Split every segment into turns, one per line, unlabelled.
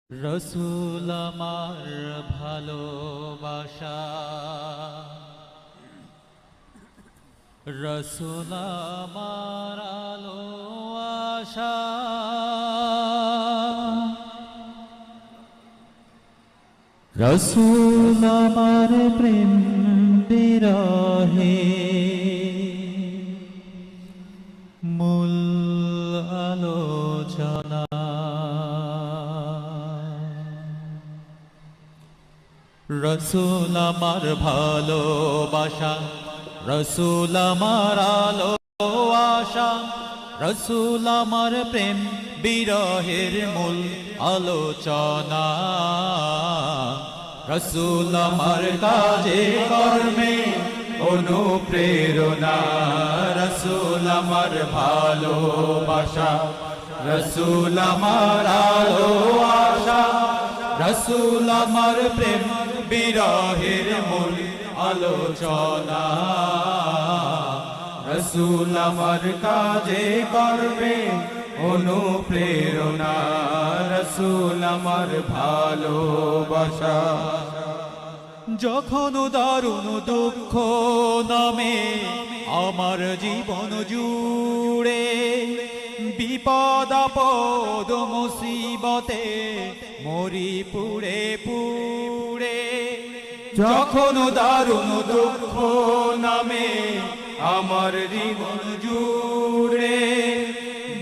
রসুল আমার ভালোবাসা, রসুল আমার আলো আশা, রসুল আমার প্রেম বিরহে মূল আলোচনা। রসুল আমার ভালোবাসা, রসুল আমার আলো আশা, রসুল আমার প্রেম বিরহের মূল আলোচনা। রসুল আমার কাজে কর্মে অনুপ্রেরণা, রসুল আমার ভালোবাসা, রসুল আমার আলো আশা, রসুল আমার প্রেম বিরহের মূল আলোচনা। রসুল আমার কাজে কর্মে অনুপ্রেরণা, রসুল আমার ভালোবাসা। যখন দারুণ দুঃখ নামে আমার জীবন জুড়ে, বিপদ আপদ মুসিবতে মরি পুড়ে পুড়ে। যখন দারুণ দুঃখ নামে আমার জীবন জুড়ে,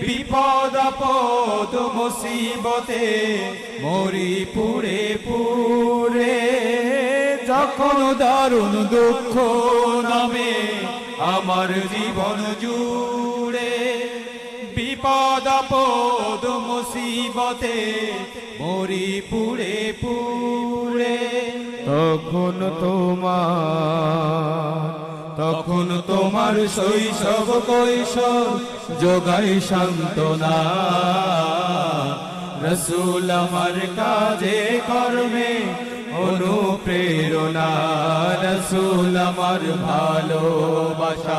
বিপদ আপদ মুসিবতে মরি পুড়ে পুড়ে। যখন দারুণ দুঃখ নামে আমার জীবন জুড়ে, বিপদ আপদ মুসিবতে মরি পুড়ে পুড়ে। তখন তোমার শৈশব কৈশোর যোগাই সান্ত্বনা। রসুল আমার কাজে কর্মে অনুপ্রেরণা, রসুল আমার ভালোবাসা,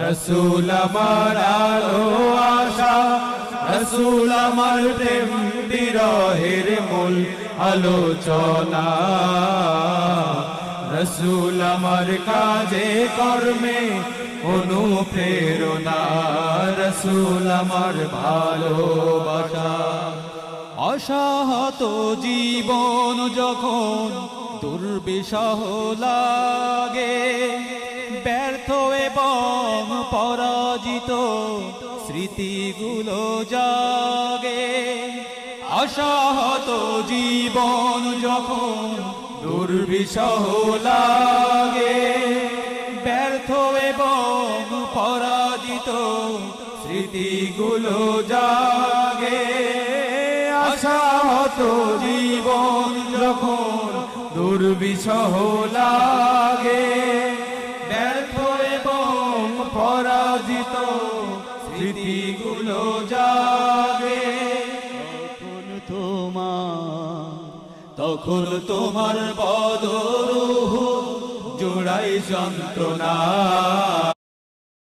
রসুল আমার আলো আশা, রসুল আমার প্রেম বিরহের মূল আলোচনা। রসুল আমার কাজে কর্মে অনুপ্রেরণা, রসুল আমার ভালোবাসা। অসহাত জীবন যখন দুর্বিষহ লাগে, ব্যর্থ এবং পরাজিত স্মৃতিগুলো জাগে। অসহাত জীবন যখন দুর্বিষহ লাগে, ব্যর্থ এবং পরাজিত স্মৃতিগুলো জাগে। আশাহত জীবন যখন দুর্বিষহ লাগে, ব্যর্থ এবং পরাজিত স্মৃতিগুলো জাগে। তখন তোমার বদরুহ জোড়াই যন্ত্রণা।